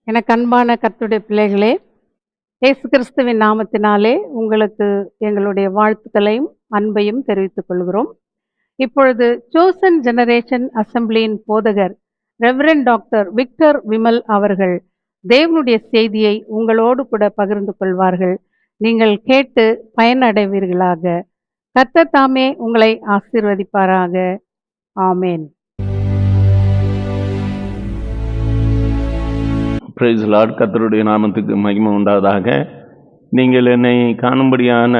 எனக்கு அன்பான கர்த்தருடைய பிள்ளைகளே, இயேசு கிறிஸ்துவின் நாமத்தினாலே உங்களுக்கு எங்களுடைய வாழ்த்துக்களையும், அன்பையும் தெரிவித்துக் கொள்கிறோம். இப்பொழுது சோசன் ஜெனரேஷன் அசெம்பிளியின் போதகர் ரெவரண்ட் டாக்டர் விக்டர் விமல் அவர்கள் தேவனுடைய செய்தியை உங்களோடு கூட பகிர்ந்து கொள்வார்கள். நீங்கள் கேட்டு பயனடைவீர்களாக. கர்த்தர் தாமே உங்களை ஆசீர்வதிப்பாராக. ஆமேன். Praise Lord. கர்த்தருடைய நாமத்துக்கு மகிமை உண்டாவதாக. நீங்கள் என்னை காணும்படியான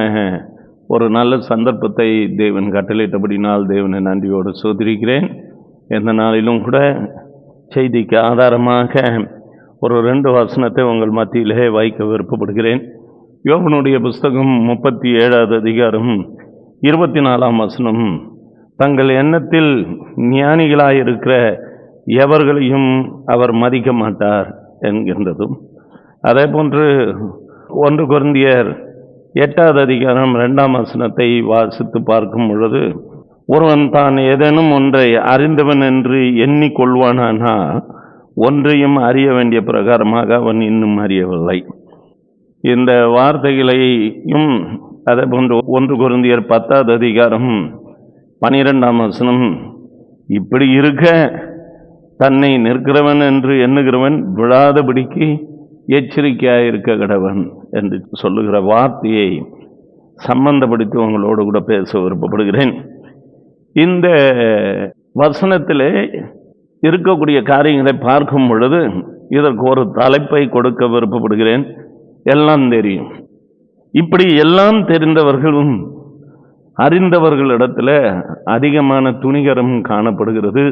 ஒரு நல்ல சந்தர்ப்பத்தை தேவன் கட்டளையிட்டபடினால் தேவனை நன்றியோடு சோதரிக்கிறேன். எந்த நாளிலும் கூட செய்திக்கு ஆதாரமாக ஒரு 2 வசனத்தை உங்கள் மத்தியிலே வைக்க விருப்பப்படுகிறேன். யோபனுடைய புஸ்தகம் 37வது அதிகாரம் 24ஆம் வசனம், தங்கள் எண்ணத்தில் ஞானிகளாயிருக்கிற எவர்களையும் அவர் மதிக்க மாட்டார் என்கின்றதும், அதே போன்று 1 கொரிந்தியர் 8வது அதிகாரம் 2ஆம் வசனத்தை வாசித்து பார்க்கும் பொழுது, ஒருவன் தான் ஏதேனும் ஒன்றை அறிந்தவன் என்று எண்ணிக்கொள்வானா ஒன்றையும் அறிய வேண்டிய பிரகாரமாக அவன் இன்னும் அறியவில்லை. இந்த வார்த்தைகளையும் அதே போன்று 1 கொரிந்தியர் 10வது அதிகாரம் 12ஆம் வசனம், இப்படி இருக்க தன்னை நிற்கிறவன் என்று எண்ணுகிறவன் விழாதபடிக்கு எச்சரிக்கையாயிருக்க கடவன் என்று சொல்லுகிற வார்த்தையை சம்பந்தப்படுத்தி உங்களோடு கூட பேச விருப்பப்படுகிறேன். இந்த வசனத்திலே இருக்கக்கூடிய காரியங்களை பார்க்கும் பொழுது இதற்கு ஒரு தலைப்பை கொடுக்க விருப்பப்படுகிறேன். எல்லாம் தெரியும். இப்படி எல்லாம் தெரிந்தவர்களும் அறிந்தவர்களிடத்தில் அதிகமான துணிகரம் காணப்படுகிறது.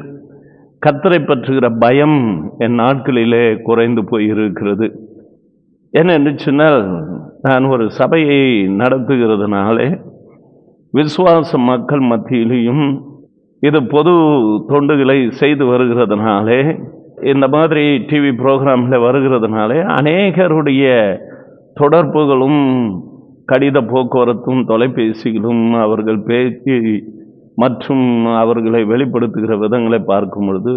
கர்த்தரை பற்றுகிற பயம் என் நாட்களிலே குறைந்து போயிருக்கிறது. என்னென்னு சொன்னால், நான் ஒரு சபையை நடத்துகிறதுனாலே விசுவாச மக்கள் மத்தியிலையும் இது பொது தொண்டுகளை செய்து வருகிறதுனாலே, இந்த மாதிரி டிவி ப்ரோக்ராமில் வருகிறதுனாலே அநேகருடைய தொடர்புகளும் கடித போக்குவரத்தும் தொலைபேசிகளும் அவர்கள் பேச்சு மற்றும் அவர்களை வெளிப்படுத்துகிற விதங்களை பார்க்கும் பொழுது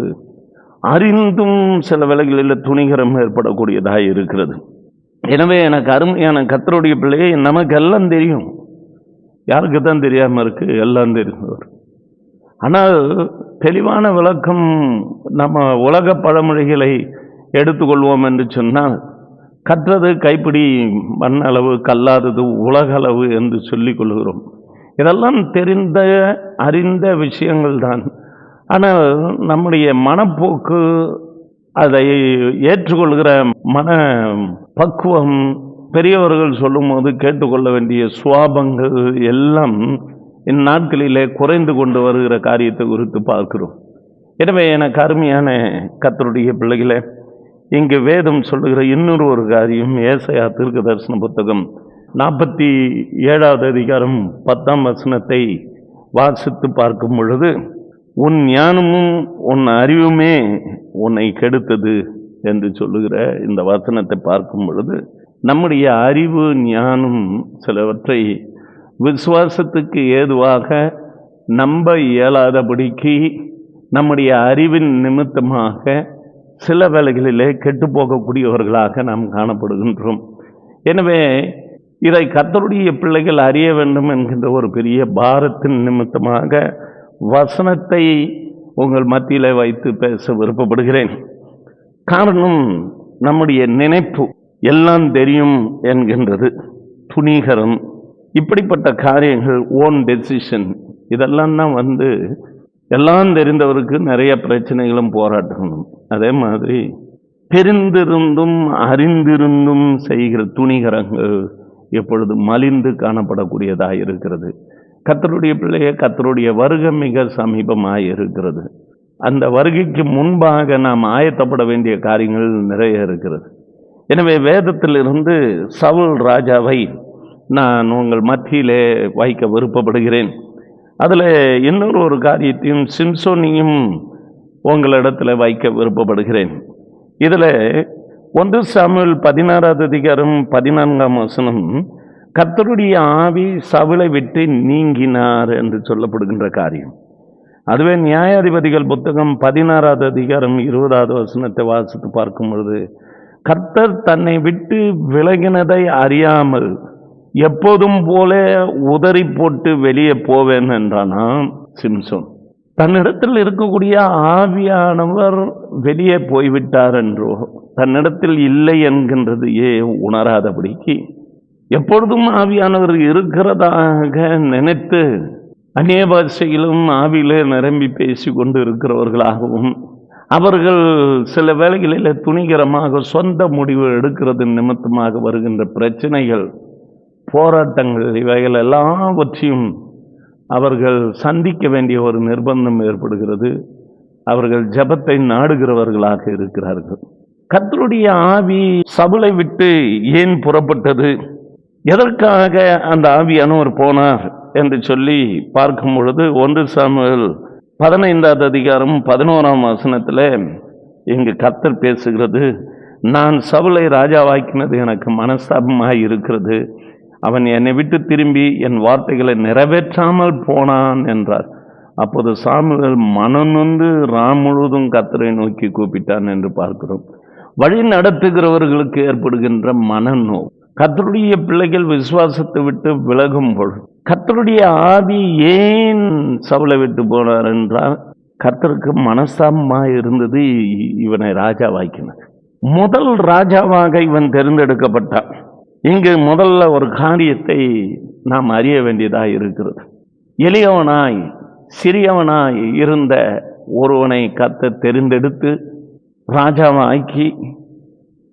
அறிந்தும் சில வேளைகளில் துணிகரம் ஏற்படக்கூடியதாக இருக்கிறது. எனவே எனக்கு அருமையான கர்த்தருடைய பிள்ளையை, நமக்கு எல்லாம் தெரியும். யாருக்கு தான் தெரியாமல் இருக்கு? எல்லாம் தெரியும். ஆனால் தெளிவான விளக்கம், நம்ம உலக பழமொழிகளை எடுத்துக்கொள்வோம் என்று சொன்னால், கற்றது கைப்பிடி மண்ணளவு, கல்லாதது உலகளவு என்று சொல்லிக் கொள்கிறோம். இதெல்லாம் தெரிந்த அறிந்த விஷயங்கள் தான். ஆனால் நம்முடைய மனப்போக்கு, அதை ஏற்றுக்கொள்கிற மன பக்குவம், பெரியவர்கள் சொல்லும் போது கேட்டுக்கொள்ள வேண்டிய சுவாபங்கள் எல்லாம் இந்நாட்களிலே குறைந்து கொண்டு வருகிற காரியத்தை குறித்து பார்க்கிறோம். எனவே எனக்கு அருமையான கர்த்தருடைய பிள்ளைகளே, இங்கு வேதம் சொல்லுகிற இன்னொரு ஒரு காரியம், ஏசாயா தீர்க்கதரிசன புத்தகம் 47வது அதிகாரம் 10ஆம் வசனத்தை வாசித்து பார்க்கும் பொழுது, உன் ஞானமும் உன் அறிவுமே உன்னை கெடுத்தது என்று சொல்லுகிற இந்த வசனத்தை பார்க்கும் பொழுது, நம்முடைய அறிவு ஞானம் சிலவற்றை விசுவாசத்துக்கு ஏதுவாக நம்ப இயலாதபடிக்கு நம்முடைய அறிவின் நிமித்தமாக சில வேளைகளிலே கெட்டு போகக்கூடியவர்களாக நாம் காணப்படுகின்றோம். எனவே இதை கர்த்தருடைய பிள்ளைகள் அறிய வேண்டும் என்கின்ற ஒரு பெரிய பாரத்தின் நிமித்தமாக வசனத்தை உங்கள் மத்தியில் வைத்து பேச விருப்பப்படுகிறேன். காரணம், நம்முடைய நினைப்பு எல்லாம் தெரியும் என்கின்றது, துணிகரம், இப்படிப்பட்ட காரியங்கள், ஓன் டெசிஷன், இதெல்லாம் தான் எல்லாம் தெரிந்தவருக்கு நிறைய பிரச்சனைகளும் போராட்டங்களும். அதே மாதிரி தெரிந்திருந்தும் அறிந்திருந்தும் செய்கிற துணிகரங்கள் எப்பொழுது மலிந்து காணப்படக்கூடியதாக இருக்கிறது. கர்த்தருடைய பிள்ளைய, கர்த்தருடைய வருகை மிக சமீபமாக இருக்கிறது. அந்த வருகைக்கு முன்பாக நாம் ஆயத்தப்பட வேண்டிய காரியங்கள் நிறைய இருக்கிறது. எனவே வேதத்திலிருந்து சவுல் ராஜாவை நான் உங்கள் மத்தியிலே வைக்க விருப்பப்படுகிறேன். அதில் இன்னொரு ஒரு காரியத்தையும், சிம்சோனையும் உங்களிடத்தில் வைக்க விருப்பப்படுகிறேன். இதில் 1 சாமுவேல் 16வது அதிகாரம் 14ஆம் வசனம், கர்த்தருடைய ஆவி சவுலை விட்டு நீங்கினார் என்று சொல்லப்படுகின்ற காரியம். அதுவே நியாயாதிபதிகள் புத்தகம் 16வது அதிகாரம் 20வது வசனத்தை வாசித்து பார்க்கும் பொழுது, கர்த்தர் தன்னை விட்டு விலகினதை அறியாமல் எப்போதும் போல உதறி போட்டு வெளியே போவேன் என்றானா சிம்சோன். தன்னிடத்தில் இருக்கக்கூடிய ஆவியானவர் வெளியே போய்விட்டார் என்றோ, தன்னிடத்தில் இல்லை என்கின்றதையே உணராதபடிக்கு எப்பொழுதும் ஆவியானவர் இருக்கிறதாக நினைத்து அந்நிய பாஷையிலும் ஆவியிலே நிரம்பி பேசி கொண்டு இருக்கிறவர்களாகவும், அவர்கள் சில வேளைகளில் துணிகரமாக சொந்த முடிவு எடுக்கிறது நிமித்தமாக வருகின்ற பிரச்சனைகள், போராட்டங்கள், இவைகள் எல்லாவற்றையும் அவர்கள் சந்திக்க வேண்டிய ஒரு நிர்பந்தம் ஏற்படுகிறது. அவர்கள் ஜெபத்தை நாடுகிறவர்களாக இருக்கிறார்கள். கர்த்தருடைய ஆவி சவுலை விட்டு ஏன் புறப்பட்டது, எதற்காக அந்த ஆவியானவர் போனார் என்று சொல்லி பார்க்கும் பொழுது 1 சாமுவேல் 15வது அதிகாரம் 11ஆம் வசனத்தில் இங்கு கர்த்தர் பேசுகிறது. நான் சவுலை ராஜாவாக்கினது எனக்கு மனஸ்தாபமாய் இருக்கிறது, அவன் என்னை விட்டு திரும்பி என் வார்த்தைகளை நிறைவேற்றாமல் போனான் என்றார். அப்போது சாமுவேல் மனநொந்து ராம் முழுவதும் கர்த்தரை நோக்கி கூப்பிட்டான் என்று பார்க்கிறோம். வழி நடத்துகிறவர்களுக்கு ஏற்படுகின்ற மனநோ, கர்த்தருடைய பிள்ளைகள் விசுவாசத்தை விட்டு விலகும் பொழுது கர்த்தருடைய ஆவி ஏன் சவுலை விட்டு போனார் என்றால், கர்த்தருக்கு மனஸ்தாபமாய் இருந்தது இவனை ராஜாவாக்கினது. முதல் ராஜாவாக இவன் தேர்ந்தெடுக்கப்பட்டான். இங்கு முதல்ல ஒரு காரியத்தை நாம் அறிய வேண்டியதாக இருக்கிறது. எளியவனாய் சிறியவனாய் இருந்த ஒருவனை கர்த்தர் தெரிந்தெடுத்து ராஜாவாக்கி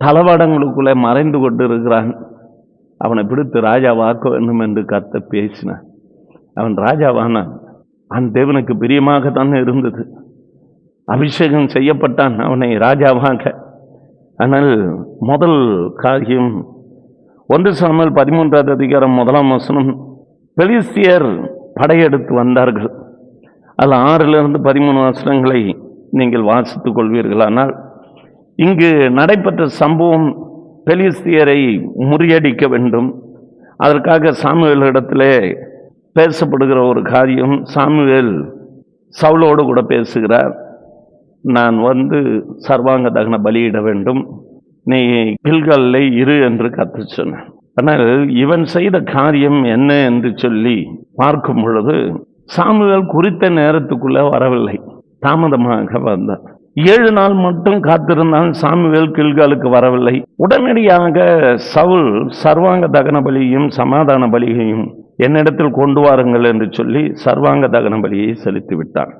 தளவாடங்களுக்குள்ளே மறைந்து கொண்டு இருக்கிறான். அவனை பிடித்து ராஜாவாக்க வேண்டும் என்று கர்த்தர் பேசினான். அவன் ராஜாவானான். அந்த தேவனுக்கு பிரியமாகத்தான் இருந்தது. அபிஷேகம் செய்யப்பட்டான் அவனை ராஜாவாக. ஆனால் முதல் காரியம் 1 சாமுவேல் 13வது அதிகாரம் 1ஆம் வசனம், பெலிஸ்தியர் படையெடுத்து வந்தார்கள். அதில் 6லிருந்து 13 வசனங்களை நீங்கள் வாசித்துக் கொள்வீர்களானால், இங்கு நடைபெற்ற சம்பவம் பெலிஸ்தியரை முறியடிக்க வேண்டும். அதற்காக சாமுவேல் இடத்திலே பேசப்படுகிற ஒரு காரியம், சாமுவேல் சவுலோடு கூட பேசுகிறார். நான் சர்வாங்க தகன பலியிட வேண்டும், நீ கில்காலிலே இரு என்று கர்த்தர் சொன்னார். ஆனால் இவன் செய்த காரியம் என்ன என்று சொல்லி பார்க்கும் பொழுது, சாமுவேல் குறித்த நேரத்துக்குள்ள வரவில்லை, தாமதமாக வந்தார். 7 நாள் மட்டும் காத்திருந்தான். சாமுவேல் கில்காலுக்கு வரவில்லை. உடனடியாக சவுல் சர்வாங்க தகன பலியையும் சமாதான பலியையும் என்னிடத்தில் கொண்டு வாருங்கள் என்று சொல்லி சர்வாங்க தகன பலியை செலுத்தி விட்டான்.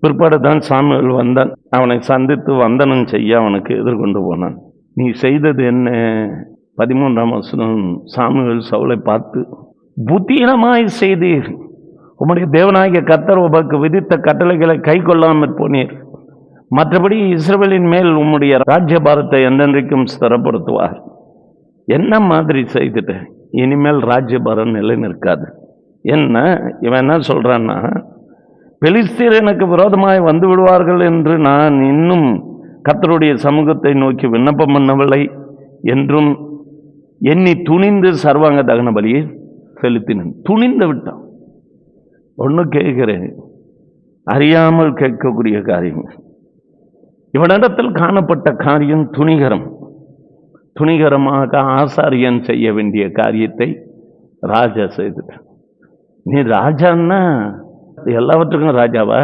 பிற்பாடு தான் சாமுவேல் வந்தான். அவனை சந்தித்து வந்தனம் செய்ய அவனுக்கு எதிர்கொண்டு போனான். நீ செய்தது என்ன? 13ஆம் வசனம், சாமுவேல் சவுலை பார்த்து, புத்தீனமாய் செய்தீர், உம்முடைய தேவனாகிய கர்த்தர் உமக்கு விதித்த கட்டளைகளை கை கொள்ளாமற் போனீர். மற்றபடி இஸ்ரவேலின் மேல் உம்முடைய ராஜ்யபாரத்தை என்றென்றைக்கும் ஸ்திரப்படுத்துவார். என்ன மாதிரி செய்துட்டு இனிமேல் ராஜ்யபாரம் நிலை நிற்காது. என்ன இவன் என்ன சொல்றான்னா, பெலிஸ்தீர் எனக்கு விரோதமாய் வந்து விடுவார்கள் என்று நான் இன்னும் கர்த்தருடைய சமூகத்தை நோக்கி விண்ணப்பம் பண்ணவில்லை என்றும் எண்ணி துணிந்து சர்வாங்க தகன பலியை செலுத்தினேன். துணிந்து விட்டான். ஒன்று கேட்கிறேன், அறியாமல் கேட்கக்கூடிய காரியம். இவனிடத்தில் காணப்பட்ட காரியம் துணிகரம். துணிகரமாக ஆசாரியன் செய்ய வேண்டிய காரியத்தை ராஜா செய்துட்டான். நீ ராஜான்னா எல்லாவற்றுக்கும் ராஜாவா?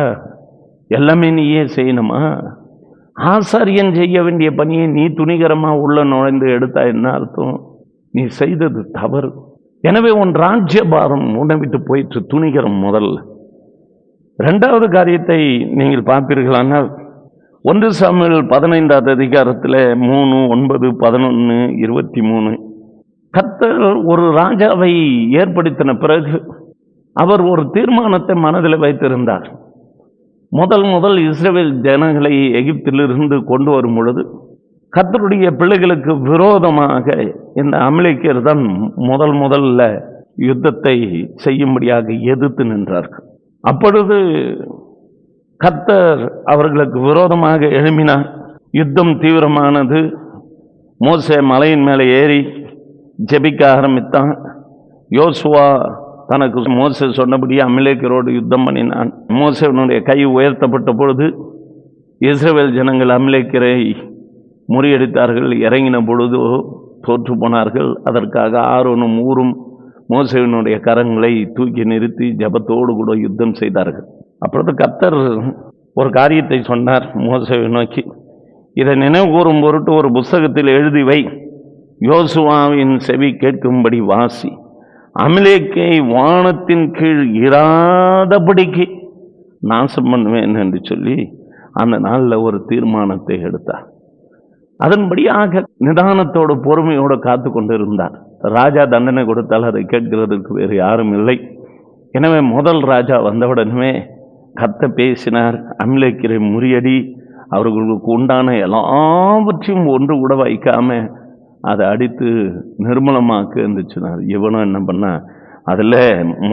எல்லாமே நீயே செய்யணுமா? ஆசாரியன் செய்ய வேண்டிய பணியை நீ துணிகரமா உள்ள நுழைந்து எடுத்தா என்ன அர்த்தம்? நீ செய்தது தவறு. எனவே உன் ராஜ்யபாரம் உன்னை விட்டு போயிற்று. துணிகரம் முதல்ல. 2வது காரியத்தை நீங்கள் பார்ப்பீர்களானால் 1 சாமுவேல் 15வது அதிகாரத்தில் 3, 9, 11, 23 கர்த்தர் ஒரு ராஜாவை ஏற்படுத்தின பிறகு அவர் ஒரு தீர்மானத்தை மனதில் வைத்திருந்தார். முதல் இஸ்ரவேல் ஜனங்களை எகிப்திலிருந்து கொண்டு வரும் பொழுது கர்த்தருடைய பிள்ளைகளுக்கு விரோதமாக இந்த அமலேக்கியர் தான் முதல்ல யுத்தத்தை செய்யும்படியாக எதிர்த்து நின்றார்கள். அப்பொழுது கர்த்தர் அவர்களுக்கு விரோதமாக எழும்பினார். யுத்தம் தீவிரமானது. மோசே மலையின் மேலே ஏறி ஜெபிக்க ஆரம்பித்தான். யோசுவா தனக்கு மோசே சொன்னபடி அமலேக்கியரோடு யுத்தம் பண்ணினான். மோசேவனுடைய கை உயர்த்தப்பட்ட பொழுது இஸ்ரவேல் ஜனங்கள் அமலேக்கியரை முறியடித்தார்கள். இறங்கின பொழுது தோற்று போனார்கள். அதற்காக ஆரோனும் ஊரும் மோசேயினுடைய கரங்களை தூக்கி நிறுத்தி ஜெபத்தோடு கூட யுத்தம் செய்தார்கள். அப்பொழுது கர்த்தர் ஒரு காரியத்தை சொன்னார் மோசேயை நோக்கி, இதை நினைவு கூறும் பொருட்டு ஒரு புஸ்தகத்தில் எழுதி வை, யோசுவாவின் செவி கேட்கும்படி வாசி, அமலேக்கை வானத்தின் கீழ் இராதபடிக்கு நாசம் பண்ணுவேன் என்று சொல்லி அந்த நாளில் ஒரு தீர்மானத்தை எடுத்தார். அதன்படியாக நிதானத்தோடு பொறுமையோடு காத்து கொண்டு இருந்தார். ராஜா தண்டனை கொடுத்தால் அதை கேட்கிறதுக்கு வேறு யாரும் இல்லை. எனவே முதல் ராஜா வந்தவுடனே கர்த்தர் பேசினார், அமலேக்கரை முறியடி, அவர்களுக்கு உண்டான எல்லாவற்றையும் ஒன்று கூட வைக்காம அதை அடித்து நிர்மூலமாக்கு என்று சொன்னார். இவனும் என்ன பண்ணா, அதில்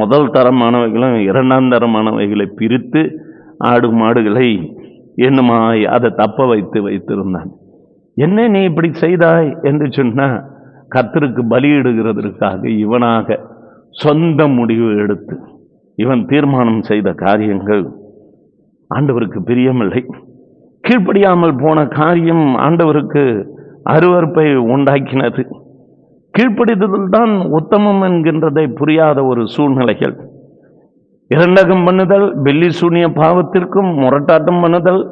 முதல் தரமானவைகளும் இரண்டாம் தரமானவைகளை பிரித்து ஆடு மாடுகளை என்னமாய் அதை தப்ப வைத்திருந்தான். என்ன நீ இப்படி செய்தாய் என்று சொன்னா, கர்த்தருக்கு பலியிடுகிறதற்காக இவனாக சொந்த முடிவு எடுத்து இவன் தீர்மானம் செய்த காரியங்கள் ஆண்டவருக்கு பிரியமில்லை. கீழ்ப்படியாமல் போன காரியம் ஆண்டவருக்கு அருவருப்பை உண்டாக்கினது. கீழ்ப்படிதல் தான் உத்தமம் என்கின்றதை புரியாத ஒரு சூழ்நிலைகள். இரண்டகம் பண்ணுதல் வெள்ளி சூனிய பாவத்திற்கும் முரட்டாட்டம் பண்ணுதல்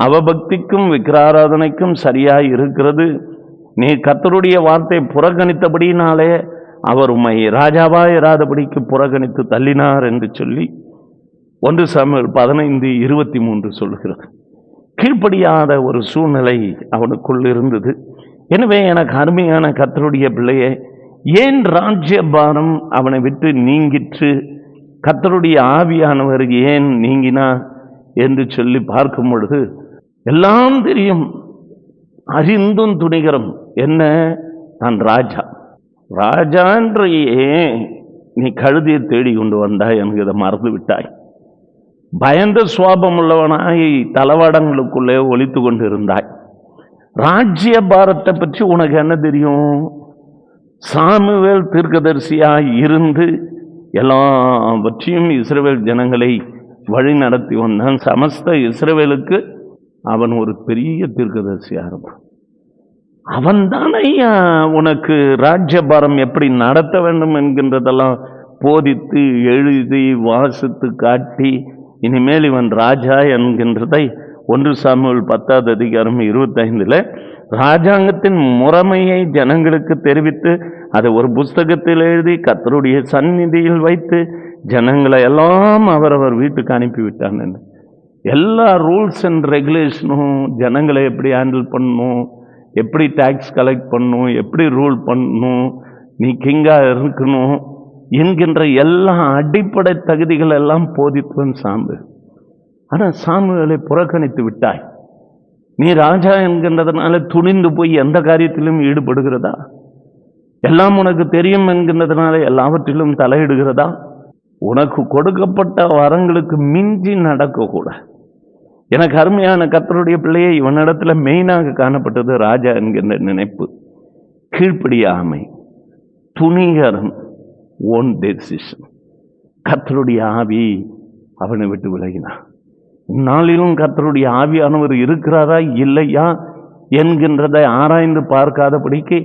அவபக்திக்கும் விக்கிராராதனைக்கும் சரியாய் இருக்கிறது. நீ கர்த்தருடைய வார்த்தை புறக்கணித்தபடினாலே அவர் உம்மை ராஜாவாய் இராதபடிக்கு புறக்கணித்து தள்ளினார் என்று சொல்லி 1 சாமுவேல் 15:23 சொல்லுகிறது. கீழ்ப்படியாத ஒரு சூழ்நிலை அவனுக்குள் இருந்தது. எனவே எனக்கு அருமையான கர்த்தருடைய பிள்ளையே, ஏன் ராஜ்யபாரம் அவனை விட்டு நீங்கிற்று, கர்த்தருடைய ஆவியானவர் ஏன் நீங்கினார் என்று சொல்லி பார்க்கும் பொழுது எல்லாம் தெரியும், அறிந்தும் துணிகரம். என்ன, நான் ராஜா ராஜா என்று ஏன் நீ கழுதியை தேடி கொண்டு வந்தாய் எனக்கு இதை மறந்து விட்டாய். பயந்த சுவாபம் உள்ளவனாய் தளவாடங்களுக்குள்ளே ஒலித்து கொண்டு இருந்தாய். ராஜ்ய பாரத்தை பற்றி உனக்கு என்ன தெரியும்? சாமுவேல் தீர்க்கதரிசியாய் இருந்து எல்லாவற்றையும் இஸ்ரவேல் ஜனங்களை வழி நடத்தி வந்தான். சமஸ்த இஸ்ரவேலுக்கு அவன் ஒரு பெரிய தீர்க்கதரிசியாக இருந்தான். அவன் தானே உனக்கு ராஜ்யபாரம் எப்படி நடத்த வேண்டும் என்கின்றதெல்லாம் போதித்து எழுதி வாசித்து காட்டி, இனிமேல் இவன் ராஜா என்கின்றதை 1 சாமுவேல் 10:25 ராஜாங்கத்தின் முறைமையை ஜனங்களுக்கு தெரிவித்து அதை ஒரு புஸ்தகத்தில் எழுதி கர்த்தருடைய சந்நிதியில் வைத்து ஜனங்களை எல்லாம் அவரவர் வீட்டுக்கு அனுப்பிவிட்டான். எல்லா ரூல்ஸ் அண்ட் ரெகுலேஷனும் ஜனங்களை எப்படி ஹேண்டில் பண்ணணும், எப்படி டேக்ஸ் கலெக்ட் பண்ணணும், எப்படி ரூல் பண்ணணும், நீ கிங்காக இருக்கணும் என்கின்ற எல்லா அடிப்படை தகுதிகள் எல்லாம் போதித்துவன் சாம்பு. ஆனால் சாமுவேலை புறக்கணித்து விட்டாய். நீ ராஜா என்கின்றதுனால துணிந்து போய் எந்த காரியத்திலும் ஈடுபடுகிறதா? எல்லாம் உனக்கு தெரியும் என்கின்றதுனால எல்லாவற்றிலும் தலையிடுகிறதா? உனக்கு கொடுக்கப்பட்ட வரங்களுக்கு மிஞ்சி நடக்கக்கூட. எனக்கு அருமையான கர்த்தருடைய பிள்ளையை, இவனிடத்துல மெயினாக காணப்பட்டது ராஜா என்கின்ற நினைப்பு, கீழ்ப்படியாமை, துணிகரம், ஓன் டெசிஷன். கர்த்தருடைய ஆவி அவனை விட்டு விலகினான். இந்நாளிலும் கர்த்தருடைய ஆவியானவர் இருக்கிறாரா இல்லையா என்கின்றதை ஆராய்ந்து பார்க்காதபடிக்கு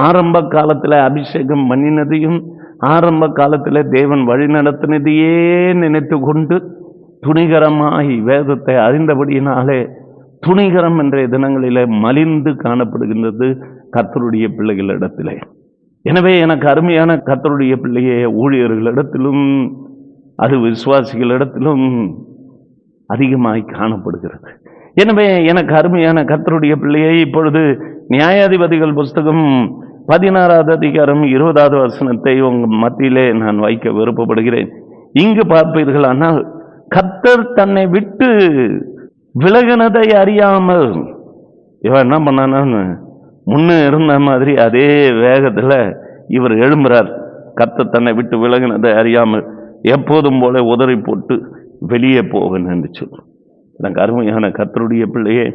ஆரம்ப காலத்தில் அபிஷேகம் பண்ணினதையும் ஆரம்ப காலத்தில் தேவன் வழி நடத்தினதையே நினைத்து கொண்டு துணிகரமாய் வேதத்தை அறிந்தபடியினாலே துணிகரம் என்ற தினங்களிலே மலிந்து காணப்படுகின்றது கர்த்தருடைய பிள்ளைகளிடத்திலே. எனவே எனக்கு அருமையான கர்த்தருடைய பிள்ளையே, ஊழியர்களிடத்திலும் அது விசுவாசிகளிடத்திலும் அதிகமாய் காணப்படுகிறது. எனவே எனக்கு அருமையான கர்த்தருடைய பிள்ளையை, இப்பொழுது நியாயாதிபதிகள் புஸ்தகம் 16வது அதிகாரம் 20வது வசனத்தை உங்கள் மத்தியிலே நான் வைக்க விருப்பப்படுகிறேன். இங்கு பார்ப்பீர்கள், ஆனால் கர்த்தர் தன்னை விட்டு விலகினதை அறியாமல் இவன் என்ன பண்ணான்னு முன்னே இருந்த மாதிரி அதே வேகத்தில் இவர் எழும்புறார். கர்த்தர் தன்னை விட்டு விலகினதை அறியாமல் எப்போதும் போல உதறி போட்டு வெளியே போவேன் என்று சொல்லு. எனக்கு அருமையான கர்த்தருடைய பிள்ளையே,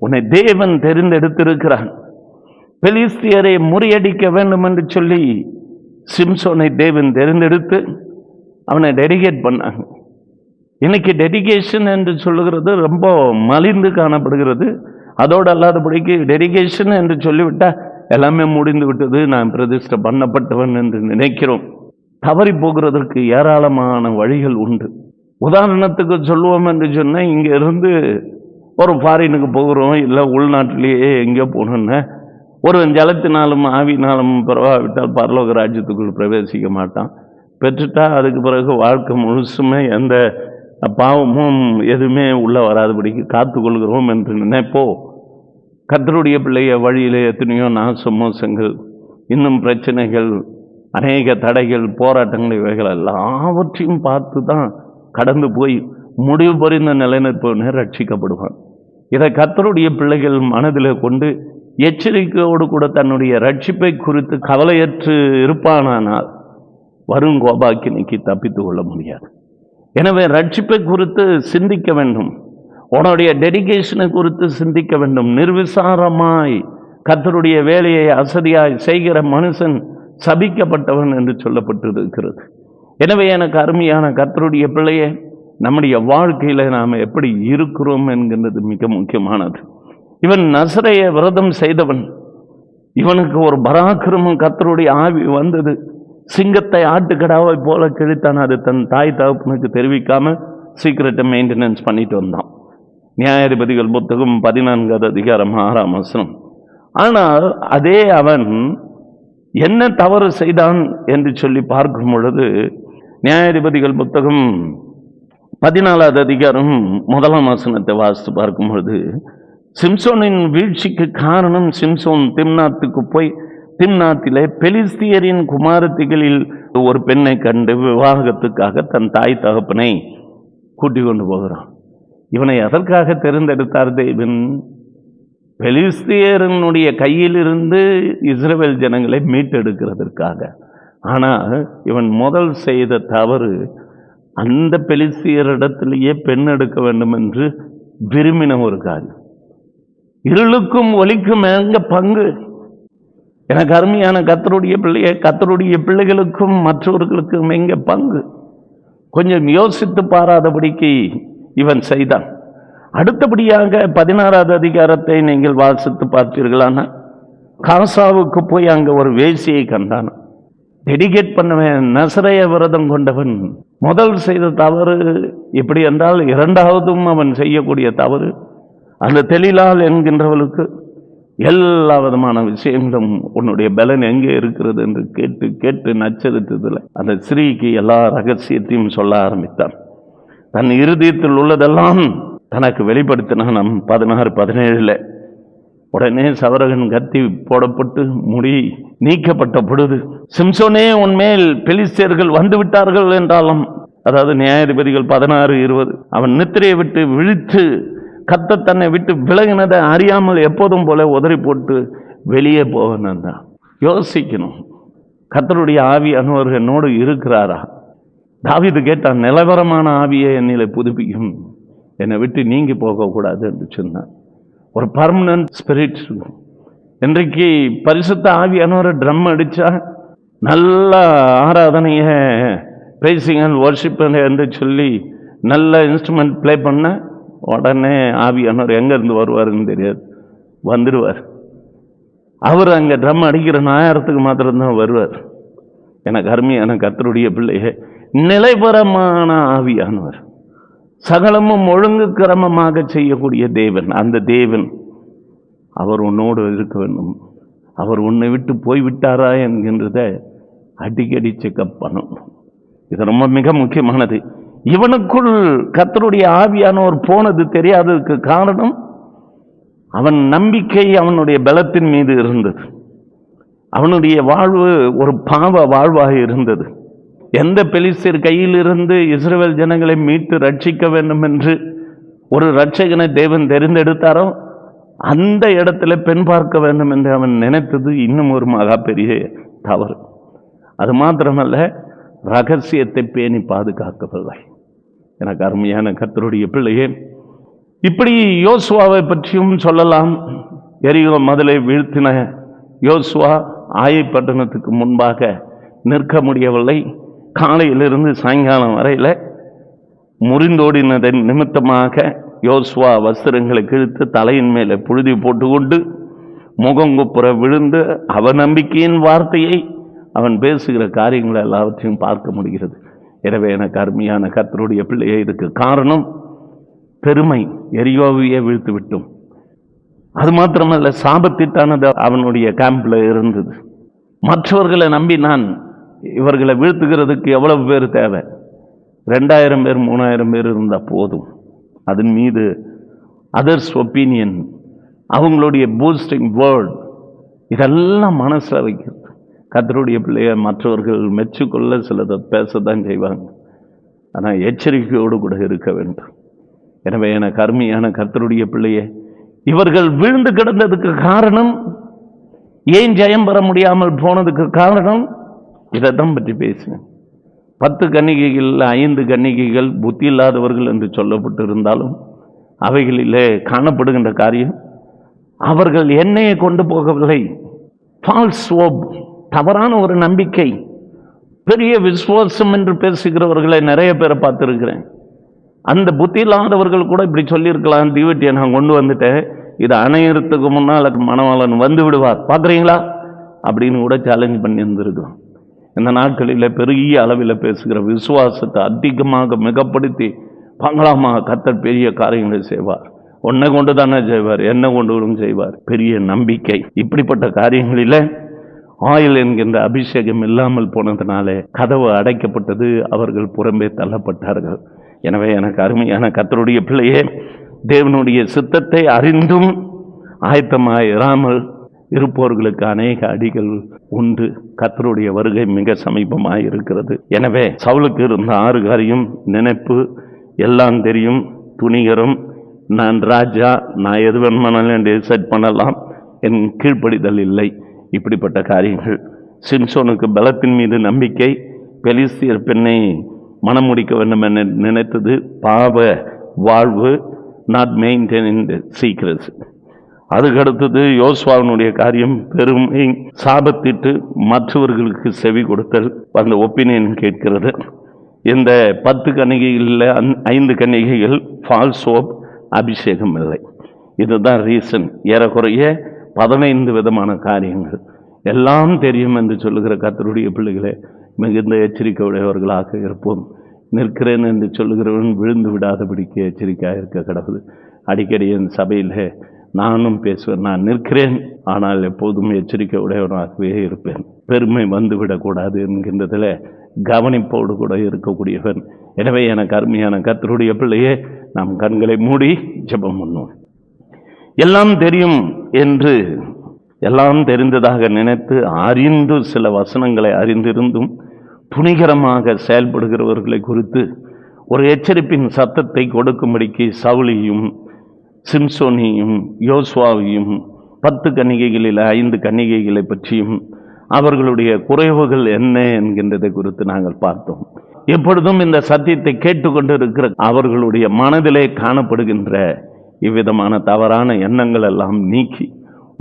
உன்னை தேவன் தெரிந்தெடுத்திருக்கிறான். பெலிஸ்தியரை முறியடிக்க வேண்டும் என்று சொல்லி சிம்சோனை தேவன் தெரிந்தெடுத்து அவனை டெடிகேட் பண்ணாங்க. இன்னைக்கு டெடிகேஷன் என்று சொல்லுகிறது ரொம்ப மலிந்து காணப்படுகிறது. அதோடு அல்லாதபடிக்கு டெடிகேஷன் என்று சொல்லிவிட்டா எல்லாமே முடிந்து விட்டது, நான் பிரதிஷ்டை பண்ணப்பட்டவன் என்று நினைக்கிறோம். தவறி போகிறதற்கு ஏராளமான வழிகள் உண்டு. உதாரணத்துக்கு சொல்லுவோம் என்று சொன்னால், இங்கே இருந்து ஒரு ஃபாரினுக்கு போகிறோம், இல்லை உள்நாட்டிலேயே எங்கேயோ போகணுன்னா ஒரு ஜலத்தினாலும் ஆவினாலும் பிறவாவிட்டால் பரலோக ராஜ்யத்துக்குள் பிரவேசிக்க மாட்டான். பெற்றுட்டா அதுக்கு பிறகு வாழ்க்கை முழுசுமே எந்த பாவமும் எதுவுமே உள்ளே வராதபடிக்கு காத்து கொள்கிறோம் என்று நினைப்போ. கர்த்தருடைய பிள்ளைய வழியிலே எத்தனையோ நாசமோசங்கள், இன்னும் பிரச்சனைகள், அநேக தடைகள், போராட்டங்கள், இவைகள் எல்லாவற்றையும் பார்த்து தான் கடந்து போய் முடிவு பறிந்த நிலைநிற்பவனே ரட்சிக்கப்படுவான். இதை கர்த்தருடைய பிள்ளைகள் மனதில் கொண்டு எச்சரிக்கையோடு கூட தன்னுடைய ரட்சிப்பை குறித்து கவலையற்று இருப்பானால் வரும் கோபாக்கினைக்கு தப்பித்து கொள்ள முடியாது. எனவே ரட்சிப்பை குறித்து சிந்திக்க வேண்டும், உன்னுடைய டெடிகேஷனை குறித்து சிந்திக்க வேண்டும். நிர்விசாரமாய் கர்த்தருடைய வேலையை அசதியாய் செய்கிற மனுஷன் சபிக்கப்பட்டவன் என்று சொல்லப்பட்டிருக்கிறது. எனவே எனக்கு அருமையான கர்த்தருடைய பிள்ளையே, நம்முடைய வாழ்க்கையில் நாம் எப்படி இருக்கிறோம் என்கின்றது மிக முக்கியமானது. இவன் நசரேய விரதம் செய்தவன், இவனுக்கு ஒரு பராக்கிரமம் கர்த்தருடைய ஆவி வந்தது. சிங்கத்தை ஆட்டுக்கடாவை போல கிழித்தான். அது தன் தாய் தகப்பனுக்கு தெரிவிக்காம சீக்கிரட்டை மெயின்டெனன்ஸ் பண்ணிட்டு வந்தான். நியாயாதிபதிகள் புத்தகம் 14வது அதிகாரம் 6ஆம் வசனம். ஆனால் அதே அவன் என்ன தவறு செய்தான் என்று சொல்லி பார்க்கும் பொழுது, நியாயாதிபதிகள் புத்தகம் 14வது அதிகாரம் 1ஆம் வசனத்தை வாசித்து பார்க்கும் பொழுது, சிம்சோனின் வீழ்ச்சிக்கு காரணம், சிம்சோன் திம்னாத்துக்கு போய் திம்னாத்திலே பெலிஸ்தியரின் குமாரத்திகளில் ஒரு பெண்ணை கண்டு விவாகத்துக்காக தன் தாய் தகப்பனை கூட்டிக் கொண்டு போகிறான். இவனை எதற்காக தேர்ந்தெடுத்தார் தேவன்? பெலிஸ்தியரினுடைய கையிலிருந்து இஸ்ரவேல் ஜனங்களை மீட்டெடுக்கிறதற்காக. ஆனால் இவன் முதல் செய்த தவறு, அந்த பெலிஸ்தியரிடத்திலேயே பெண் எடுக்க வேண்டும் என்று விரும்பின ஒரு காரியம். இருளுக்கும் ஒளிக்கும் எங்க பங்கு? எனக்கு அருமையான கர்த்தருடைய பிள்ளைய, கர்த்தருடைய பிள்ளைகளுக்கும் மற்றவர்களுக்கும் எங்க பங்கு? கொஞ்சம் யோசித்து பாராதபடிக்கு இவன் செய்தான். அடுத்தபடியாக 16வது அதிகாரத்தை நீங்கள் வாசித்து பார்த்தீர்களான, காசாவுக்கு போய் அங்க ஒரு வேசியை கண்டான். டெடிகேட் பண்ணவன், நசரேய விரதம் கொண்டவன். முதல் செய்த தவறு எப்படி என்றால், இரண்டாவதும் அவன் செய்யக்கூடிய தவறு, அந்த தெளிலால் என்கின்றவளுக்கு எல்லா விதமான விஷயங்களும் உன்னுடைய பலன் எங்கே இருக்கிறது என்று கேட்டு கேட்டு நச்சரித்ததில் அந்த ஸ்திரீக்கு எல்லா ரகசியத்தையும் சொல்ல ஆரம்பித்தான். தன் இருதயத்தில் உள்ளதெல்லாம் தனக்கு வெளிப்படுத்தினான். 16-17 உடனே சவரகன் கத்தி போடப்பட்டு முடி நீக்கப்பட்ட பொழுது, சிம்சோனே உன்மேல் பெலிஸ்தியர்கள் வந்து விட்டார்கள் என்றாலும், அதாவது நியாயாதிபதிகள் 16-20, அவன் நித்திரையை விட்டு விழித்து கர்த்தர் தன்னை விட்டு விலகினதை அறியாமல் எப்போதும் போல உதறி போட்டு வெளியே போகணும். யோசிக்கணும், கர்த்தருடைய ஆவியானவர் என்னோடு இருக்கிறாரா? தாவீது கேட்டான், நிலவரமான ஆவியை என்னிலே புதுப்பிக்கும், என்னை விட்டு நீங்கி போகக்கூடாது என்று சொன்னான். ஒரு பர்மனன்ட் ஸ்பிரிட். இன்றைக்கு பரிசுத்த ஆவியானவரை ட்ரம் அடித்தா நல்ல ஆராதனைய பிரைசிங் அண்ட் வர்ஷிப் என்று சொல்லி நல்ல இன்ஸ்ட்ருமெண்ட் ப்ளே பண்ண உடனே ஆவியானவர் எங்கேருந்து வருவாருன்னு தெரியாது, வந்துடுவார். அவர் அங்கே ட்ரம் அடிக்கிற நேரத்துக்கு மாத்திரம்தான் வருவார். எனக்கு அருமையான கர்த்தருடைய பிள்ளையே, நிலைபரமான ஆவியானவர், சகலமும் ஒழுங்கு கிரமமாக செய்யக்கூடிய தேவன், அந்த தேவன் அவர் உன்னோடு இருக்க வேண்டும். அவர் உன்னை விட்டு போய்விட்டாரா என்கின்றத அடிக்கடி செக்அப் பண்ணணும். இது ரொம்ப மிக முக்கியமானது. இவனுக்குள் கர்த்தருடைய ஆவியானவர் போனது தெரியாததுக்கு காரணம், அவன் நம்பிக்கை அவனுடைய பலத்தின் மீது இருந்தது. அவனுடைய வாழ்வு ஒரு பாவ வாழ்வாக இருந்தது. எந்த பெலிஸ்தியர் கையிலிருந்து இஸ்ரவேல் ஜனங்களை மீட்டு ரட்சிக்க வேண்டும் என்று ஒரு ரட்சகனை தேவன் தெரிந்தெடுத்தாரோ, அந்த இடத்துல பெண் பார்க்க வேண்டும் என்று அவன் நினைத்தது இன்னும் ஒரு மகா பெரிய தவறு. அது மாத்திரமல்ல, ரகசியத்தை பேணி பாதுகாக்கவில்லை. எனக்கு அருமையான கர்த்தருடைய பிள்ளையே, இப்படி யோசுவாவை பற்றியும் சொல்லலாம். எரிகோ மதலை வீழ்த்தின யோசுவா ஆயை பட்டணத்துக்கு முன்பாக நிற்க முடியவில்லை. காலையிலிருந்து சாயங்காலம் வரையில் முறிந்தோடினதன் நிமித்தமாக யோசுவா வஸ்திரங்களை கிழித்து தலையின் மேலே புழுதி போட்டுக்கொண்டு முகங்குப்புற விழுந்து அவநம்பிக்கையின் வார்த்தையை அவன் பேசுகிற காரியங்களை எல்லாவற்றையும் பார்க்க முடிகிறது. எனவே எனக்கு அருமையான கர்த்தருடைய பிள்ளையே, இதுக்கு காரணம் பெருமை. எரியோவையே வீழ்த்து விட்டோம். அது மாத்திரமல்ல, சாபத்திட்டானது அவனுடைய கேம்ப்ல இருந்தது. மற்றவர்களை நம்பி நான் இவர்களை வீழ்த்துகிறதுக்கு எவ்வளவு பேர் தேவை? 2000 பேர் 3000 பேர் இருந்தால் போதும். அதன் மீது அதர்ஸ் ஒப்பீனியன், அவங்களுடைய பூஸ்டிங் வேர்ட், இதெல்லாம் மனசில் வைக்கிறது. கர்த்தருடைய பிள்ளைய மற்றவர்கள் மெச்சுக்கொள்ள சிலதை பேசத்தான் செய்வாங்க. ஆனால் எச்சரிக்கையோடு கூட இருக்க வேண்டும். எனவே எனக்கு அருமையான கர்த்தருடைய பிள்ளையே, இவர்கள் வீழ்ந்து கிடந்ததுக்கு காரணம், ஏன் ஜெயம் பெற முடியாமல் போனதுக்கு காரணம், இதைத்தான் பற்றி பேசினேன். 10 கன்னிகைகள் 5 கன்னிகைகள் புத்தி இல்லாதவர்கள் என்று சொல்லப்பட்டு இருந்தாலும் அவைகளிலே காணப்படுகின்ற காரியம், அவர்கள் எண்ணெயை கொண்டு போகவில்லை. ஃபால்ஸ் ஹோப், தவறான ஒரு நம்பிக்கை. பெரிய விசுவாசம் என்று பேசுகிறவர்களை நிறைய பேரை பார்த்துருக்கிறேன். அந்த புத்தி இல்லாதவர்கள் கூட இப்படி சொல்லியிருக்கலாம், தீவட்டியை நான் கொண்டு வந்துட்டேன், இதை அணையறதுக்கு முன்னால் மணவாளன் வந்து விடுவார், பார்க்குறீங்களா அப்படின்னு கூட சேலஞ்ச் பண்ணி இருந்திருக்கலாம். இந்த நாட்களில் பெரிய அளவில் பேசுகிற விசுவாசத்தை அதிகமாக மிகப்படுத்தி பார்க்கலாமா, கர்த்தர் பெரிய காரியங்களை செய்வார், உன்னை கொண்டு தானே செய்வார், என்ன கொண்டு செய்வார். பெரிய நம்பிக்கை. இப்படிப்பட்ட காரியங்களில் ஆயில் என்கின்ற அபிஷேகம் இல்லாமல் போனதுனாலே கதவு அடைக்கப்பட்டது, அவர்கள் புறம்பே தள்ளப்பட்டார்கள். எனவே எனக்கு அருமையான கர்த்தருடைய பிள்ளையே, தேவனுடைய சித்தத்தை அறிந்தும் ஆயத்தமாயிராமல் இருப்பவர்களுக்கு அநேக அடிகள் உண்டு. கர்த்தருடைய வருகை மிக சமீபமாக இருக்கிறது. எனவே சவுலுக்கு இருந்த 6 காரியம்: நினைப்பு, எல்லாம் தெரியும், துணிகரம், நான் ராஜா, நான் எது வேணுமானாலும் டிசைட் பண்ணலாம், என் கீழ்ப்படிதல் இல்லை. இப்படிப்பட்ட காரியங்கள். சிம்சோனுக்கு பலத்தின் மீது நம்பிக்கை, பெலிஸ்தியர் பெண்ணை மனம் முடிக்க வேண்டும் என நினைத்தது பாவ வாழ்வு, நாட் மெயின்டைன் சீக்ரெட்ஸ். அதுக்கடுத்தது யோசுவாவினுடைய காரியம் பெருமை, சாபத்திட்டு மற்றவர்களுக்கு செவி கொடுத்தல், அந்த ஒப்பீனியன் கேட்கிறது. இந்த 10 கன்னிகைகளில் 5 கன்னிகைகள் ஃபால்ஸ் ஹோப், அபிஷேகம் இல்லை. இதுதான் ரீசன். ஏறக்குறைய 15 விதமான காரியங்கள். எல்லாம் தெரியும் என்று சொல்லுகிற கர்த்தருடைய பிள்ளைகளே, மிகுந்த எச்சரிக்கை உடையவர்களாக இருப்போம். நிற்கிறேன் என்று சொல்லுகிறவன் விழுந்து விடாதபடிக்கு எச்சரிக்கையாக இருக்க கடவுள். அடிக்கடி என் சபையில் நானும் பேசுவேன், நான் நிற்கிறேன், ஆனால் எப்போதும் எச்சரிக்கை உடையவனாகவே இருப்பேன். பெருமை வந்துவிடக்கூடாது என்கின்றதில் கவனிப்போடு கூட இருக்கக்கூடியவன். எனவே எனக்கு அருமையான கர்த்தருடைய பிள்ளையே, நாம் கண்களை மூடி ஜெபம் பண்ணுவோம். எல்லாம் தெரியும் என்று எல்லாம் தெரிந்ததாக நினைத்து அறிந்து சில வசனங்களை அறிந்திருந்தும் துணிகரமாக செயல்படுகிறவர்களை குறித்து ஒரு எச்சரிப்பின் சத்தத்தை கொடுக்கும்படிக்கு சவுலையும் சிம்சோனையும் யோசுவாவையும் 10 கன்னிகைகளில் 5 கன்னிகைகளை பற்றியும் அவர்களுடைய குறைவுகள் என்ன என்கின்றதை குறித்து நாங்கள் பார்த்தோம். எப்பொழுதும் இந்த சத்தியத்தை கேட்டுக்கொண்டு இருக்கிற அவர்களுடைய மனதிலே காணப்படுகின்ற இவ்விதமான தவறான எண்ணங்கள் எல்லாம் நீக்கி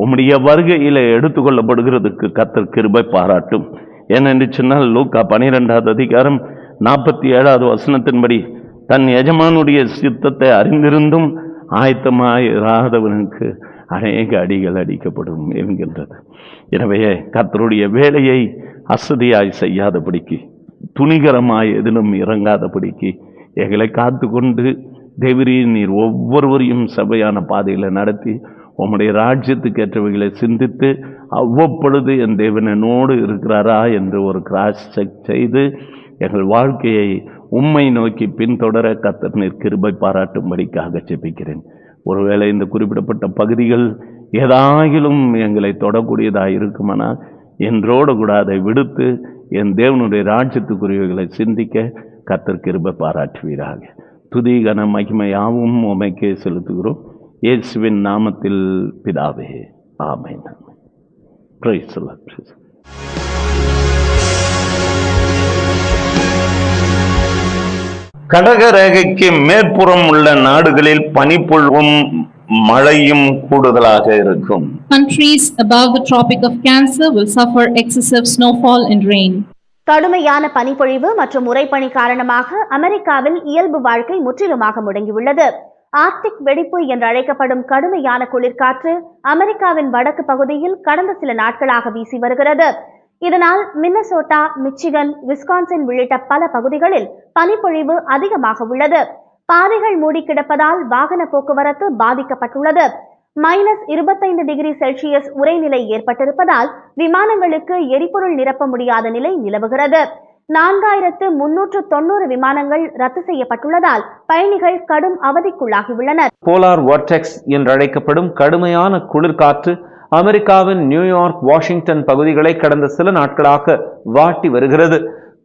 உம்முடைய வருகையில் எடுத்துக்கொள்ளப்படுகிறதுக்கு கர்த்தர் கிருபை பாராட்டும். ஏனென்று சொன்னால் லூக்கா 12வது அதிகாரம் 47வது வசனத்தின்படி, தன் எஜமானுடைய சித்தத்தை அறிந்திருந்தும் ஆயத்தமாயிராதவனுக்கு அநேக அடிகள் அடிக்கப்படும் என்கின்றது. எனவே கர்த்தருடைய வேலையை அசதியாய் செய்யாதபடிக்கு, துணிகரமாய் எதிலும் இறங்காதபடிக்கு எங்களை காத்து கொண்டு தேவரீர் நீர் ஒவ்வொருவரையும் சபையான பாதையில் நடத்தி உம்முடைய ராஜ்யத்துக்கு ஏற்றவைகளை சிந்தித்து அவ்வப்பொழுது என் தேவன் என்னோடு இருக்கிறாரா என்று ஒரு கிராஸ் செக் செய்து எங்கள் வாழ்க்கையை உம்மை நோக்கி பின்தொடர கர்த்தர் நீர் கிருபை பாராட்டும்படிக்காக ஜெபிக்கிறேன். ஒருவேளை இந்த குறிப்பிடப்பட்ட பகுதிகள் ஏதாகிலும் எங்களை தொடக்கூடியதாக இருக்குமானால் என்றோடு கூட அதை விடுத்து என் தேவனுடைய ராஜ்யத்துக்குரியவைகளை சிந்திக்க கர்த்தர் கிருபை பாராட்டுவீராக. துதி கன மகிமை யாவும் உமைக்கே செலுத்துகிறோம், இயேசுவின் நாமத்தில் பிதாவே, ஆமென். Praise the Lord. கடகரேகைக்கு மேற்புறம் உள்ள நாடுகளில் பனிப்பொழிவும் மழையும் கூடுதலாக இருக்கும். Countries above the Tropic of Cancer will suffer excessive snowfall and rain. கடுமையான பனிப்பொழிவு மற்றும் உறைபனி காரணமாக அமெரிக்காவில் இயல்பு வாழ்க்கை முற்றிலுமாக முடங்கியுள்ளது. ஆர்க்டிக் வெடிப்பு என்று அழைக்கப்படும் கடுமையான குளிர்காற்று அமெரிக்காவின் வடக்கு பகுதியில் கடந்த சில நாட்களாக வீசி வருகிறது. இதனால் மின்னசோட்டா, மிச்சிகன், விஸ்கான்சின் உள்ளிட்ட பல பகுதிகளில் பனிப்பொழிவு அதிகமாக உள்ளது. பாதைகள் மூடி கிடப்பதால் வாகன போக்குவரத்து பாதிக்கப்பட்டுள்ளது. -25°C உறைநிலை ஏற்பட்டிருப்பதால் விமானங்களுக்கு எரிபொருள் நிரப்ப முடியாத நிலை நிலவுகிறது. 4390 விமானங்கள் ரத்து செய்யப்பட்டுள்ளதால் பயணிகள் கடும் அவதிக்குள்ளாகியுள்ளனர். போலார் வார்டெக்ஸ் என்று அழைக்கப்படும் கடுமையான குளிர்காற்று அமெரிக்காவின் நியூயார்க், வாஷிங்டன் பகுதிகளை கடந்த சில நாட்களாக வாட்டி வருகிறது.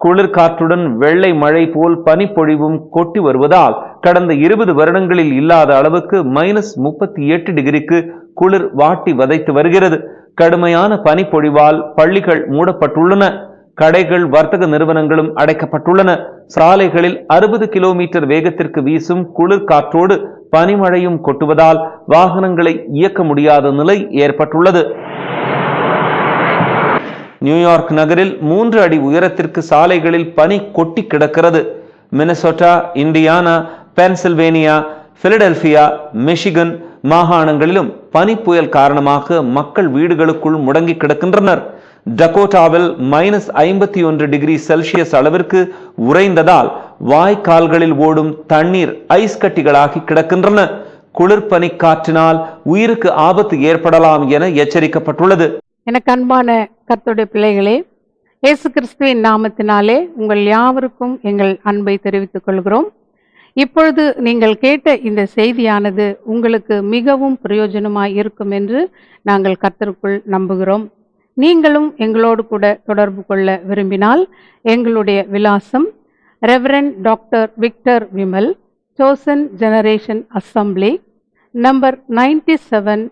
குளிர்காற்றுடன் வெள்ளை மழை போல் பனிப்பொழிவும் கொட்டி வருவதால் கடந்த 20 வருடங்களில் இல்லாத அளவுக்கு -38°க்கு குளிர் வாட்டி வதைத்து வருகிறது. கடுமையான பனிப்பொழிவால் பள்ளிகள் மூடப்பட்டுள்ளன. கடைகள், வர்த்தக நிறுவனங்களும் அடைக்கப்பட்டுள்ளன. சாலைகளில் 60 கிலோமீட்டர் வேகத்திற்கு வீசும் குளிர் காற்றோடு பனிமழையும் கொட்டுவதால் வாகனங்களை இயக்க முடியாத நிலை ஏற்பட்டுள்ளது. நியூயார்க் நகரில் 3 அடி உயரத்திற்கு சாலைகளில் பனி கொட்டி கிடக்கிறது. Minnesota, Indiana, Pennsylvania, Philadelphia, Michigan மாகாணங்களிலும் பனி புயல் காரணமாக மக்கள் வீடுகளுக்குள் முடங்கி கிடக்கின்றனர். டகோட்டாவில் -51°C அளவிற்கு உறைந்ததால் வாய்க்கால்களில் ஓடும் தண்ணீர் ஐஸ் கட்டிகளாகி கிடக்கின்றன. குளிர்பனி காற்றினால் உயிருக்கு ஆபத்து ஏற்படலாம் என எச்சரிக்கப்பட்டுள்ளது. எனக்கு அன்பான கர்த்தருடைய பிள்ளைகளே, இயேசு கிறிஸ்துவின் நாமத்தினாலே உங்கள் யாவருக்கும் எங்கள் அன்பை தெரிவித்துக் கொள்கிறோம். இப்பொழுது நீங்கள் கேட்ட இந்த செய்தியானது உங்களுக்கு மிகவும் பிரயோஜனமாய் இருக்கும் என்று நாங்கள் கர்த்தருக்குள் நம்புகிறோம். நீங்களும் எங்களோடு கூட தொடர்பு கொள்ள விரும்பினால் எங்களுடைய விலாசம் ரெவரண்ட் டாக்டர் விக்டர் விமல், சோசன் generation assembly, number 97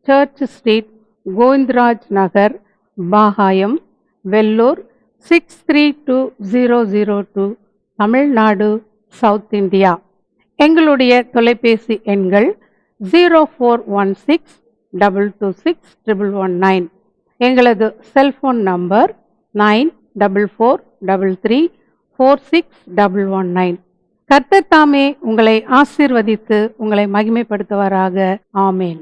church street, Govindaraj Nagar, Bagayam, Vellore 632002, Tamil Nadu, south India. எங்களுடைய தொலைபேசி எண்கள் 0416-226-119. எங்களது செல்போன் நம்பர் 9443346119. கர்த்தர் தாமே உங்களை ஆசீர்வதித்து உங்களை மகிமைப்படுத்துவாராக. ஆமேன்.